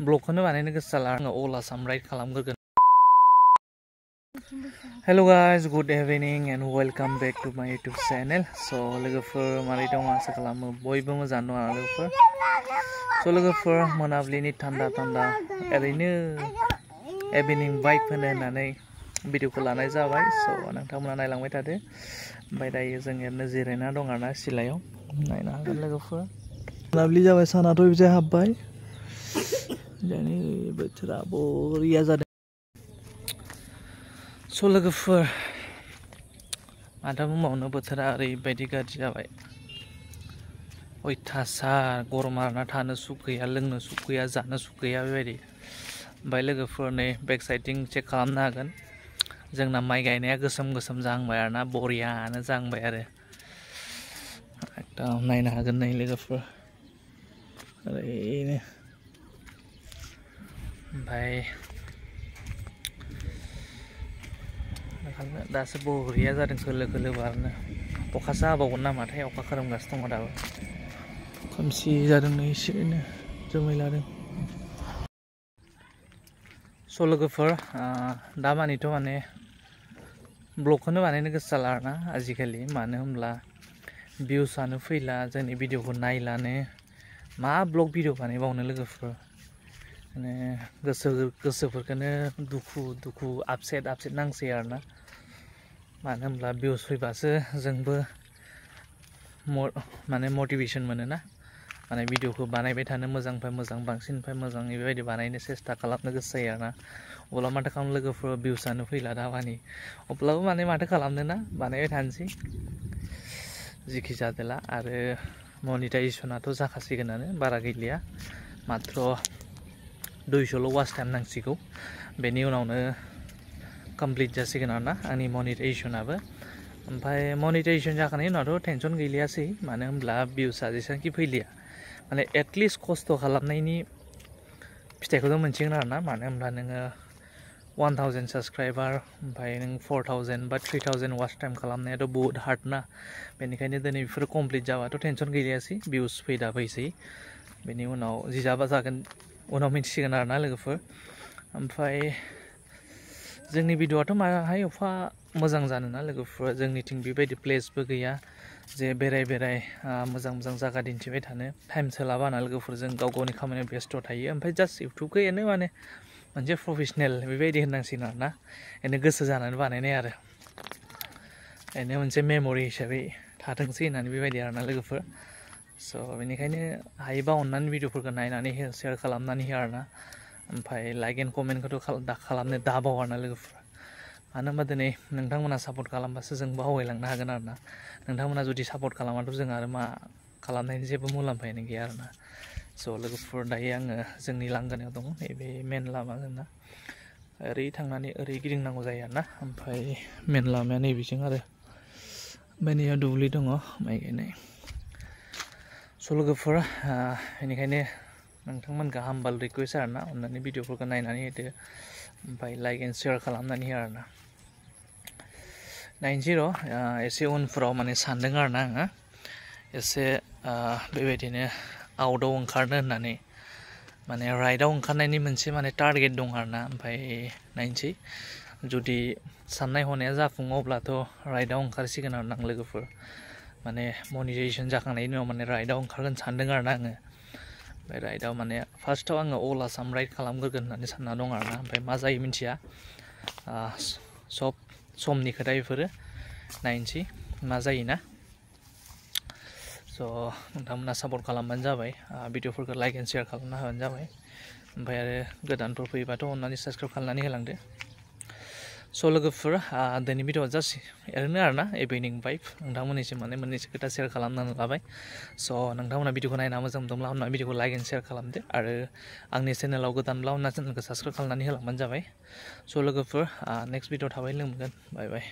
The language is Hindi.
ब्लगखौनो बानायनो गोसो जाला आङो अल आसाम राइड खालामग्रोगोन। Hello guys, good evening and welcome back to my YouTube channel. So लोगोफोर मारै दं आसा खालामो बयबो मोजां दं लोगोफोर। So लोगोफोर मोनाबिलिनि थान्दा ओरैनो इभिनिं वाइब होनो होननानै भिडिअखौ लानाय जाबाय। So नोंथांमोना नायलांबाय थादो। ओमफ्राय दायो जों ओरैनो जिरायना दं आरोना सिलायाव नायनो हागोन लोगोफोर। मोनाबिलि जाबाय सानाथ' बिदि हाबबाय। जोंनि बोथोरा बरिया जादों। So लोगोफोर माथो बुंबावनो बोथोरा ओरैबायदि गाज्रि जाबाय। अयथासार गरम आरोना थानो सुख गैया, लोंनो सुख गैया, जानो सुख गैया बेबायदि। ओमफ्राय लोगोफोर नै बेक साइडथिं चेक खालामनो हागोन। जोंना माइ गायनाया गोसोम जाहांबाय आरोना बरियानो जाहांबाय आरो। एकदम नायनो हागोन नै लोगोफोर ओरैनो। ओमफ्राय दासो बरिया जादों खोलो बारनो। अखासो हाबावगोन नामाथाय अखा खोरोमगासिनो दङ दाबो। खोमसि जादों नै एसेनो जोमै लादों। स' लोगोफोर दामानिथ' माने ब्लगखौनो बानायनो गोसो जाला आरोना आजिखालि। मानो होनब्ला भिउसआनो फैला, जोंनि भिडिअखौ नायलानो। मा ब्लग भिडिअ बानायबावनो लोगोफोर। माने गोसोफोरखौनो दुखु आपसेट नांसै आरोना। मानो होनब्ला भिउस फैबासो जोंबो माने मटिभेसन मोनोना। माने भिडिअखौ बानायबाय थानो मोजांनिफ्राय मोजां बांसिननिफ्राय मोजां बेबायदि बानायनो सेस्था खालामनो गोसो जायो आरोना। अब्ला माथो खालामनो लोगोफोर भिउसआनो फैला दामानि। अब्लाबो माने माथो खालामनो ना बानायबाय थानोसै जिखि जादोला। आरो मनिटाइजेसनाथ' जाखासिगोनानो बारा गैलिया, मात्र 200ल' वाच टाइम नांसिगौ। बेनि उनावनो कमप्लिट जासिगोन आरोना आंनि मनिटाइजेसनाबो। ओमफ्राय मनिटाइजेसन जाखांनायनि उनावथ' टेनसन गैलियासै। मानो होनब्ला भिउसआ जेसेबांखि फैलिया माने एटलिस्ट खस्थ' खालामनायनि फिथाइखौथ' मोनसिगोन आरोना। मानो होनब्ला नोङो 1000 साबस्क्राइबार ओमफ्राय नों 4000 बा 3000 वाच टाइम खालामनायाथ' बहुत हार्ड ना। बेनिखायनो दिनै बेफोर कमप्लिट जाबाथ' टेनसन गैलियासै, भिउस फैसै। बेनि उनाव जि जाबा जागोन उनाव मिन्थिसिगोन आरोना लोगोफोर। ओमफ्राय जोंनि भिडिअआथ' माहाय एफा मोजां जानोना लोगोफोर। जोंनिथिं बेबायदि प्लेसबो गैया जे बेराय मोजां जायगा दिन्थिबाय थानो टाइम सोलाबा ना लोगोफोर। जों गावनि खामानियाव बेस्थ' थायो। ओमफ्राय जास्ट इउटुबखौ एनो माने मोनसे प्रफेसनेल बेबायदि होननांसिगोन आरोना। एनो गोसो जानानै बानायनाय आरो एनो मोनसे मेम'रि हिसाबै थाथोंसै होननानै बेबायदि आरोना लोगोफोर। स' बेनिखायनो हायोबा अननानै भिडिअफोरखौ नायनानै हो, शेयार खालामनानै हो आरोना। ओमफ्राय लाइक एन्ड कमेन्टखौथ' खालामनो दाबाव आरोना लोगोफोर। मानो होनबा दिनै नोंथांमोना सापर्ट खालामबासो जोंबो आवगायलांनो हागोन आरोना। नोंथांमोना जुदि सापर्ट खालामाथ' जों आरो मा खालामनायनि जेबो मुलाम्फायानो गैया आरोना। स' लोगोफोर दायो आङो जोंनि लांगोनायाव दङ, नैबे मेन लामा जोंना। ओरै थांनानै ओरै गिदिंनांगौ जायो आरोना। ओमफ्राय मेन लामाया नैबेथिं आरो बेनिया दुब्लि दङ माइ गायनाय। स' लोगोफोर बेनिखायनो नोंथांमोनखौ हामबाल रिकुवेस्ट आरोना, अननानै भिडिअफोरखौ नायनानै होदो। ओमफ्राय लाइक एन्ड शेयार खालामनानै हो आरोना। नायनोसै र' एसे उनफोराव माने सानदों आरोना आङो एसे बेबायदिनो आउटआव ओंखारनो होननानै। माने राइडआव ओंखारनायनि मोनसे माने टारगेट दं आरोना। ओमफ्राय नायनोसै जुदि साननाय हनाया जाफुङो अब्लाथ' राइडआव ओंखारसिगोन आरोना आं लोगोफोर। माने मनिटाइजेसन जाखांनायनि उनाव माने राइडआव ओंखारगोन सानदों आरोना आङो। ओमफ्राय राइडआव माने फार्स्टआव आङो अल आसाम राइड खालामग्रोगोन होननानै सानना दं आरोना। ओमफ्राय मा जायो मिथिया, सब समनि खोथा बेफोरो। नायनोसै मा जायोना। स' नोंथांमोना सापर्ट खालामबानो जाबाय, भिडिअफोरखौ लाइक एन्ड शेयार खालामना होबानो जाबाय। ओमफ्राय आरो गोदानफोर फैयोबाथ' अननानै साबस्क्राइब खालामनानै होलांदो। स' लोगोफोर दिनै भिडिअआ जास्ट ओरैनो आरोना इभिनिं वाइब। नोंथांमोननिसिम माने मोननैसो खोथा शेयार खालामनानै लाबाय। स' नोंथांमोना भिडिअखौ नायना मोजां मोनदोंब्ला अननानै भिडिअखौ लाइक एन्ड शेयार खालामदो। आरो आंनि चेनेलाव गोदानब्ला अननानै चेनेलखौ साबस्क्राइब खालामनानै होलांबानो जाबाय। स' लोगोफोर नेक्स्ट भिडिअ थाबैनो लोगो मोनगोन। Bye bye.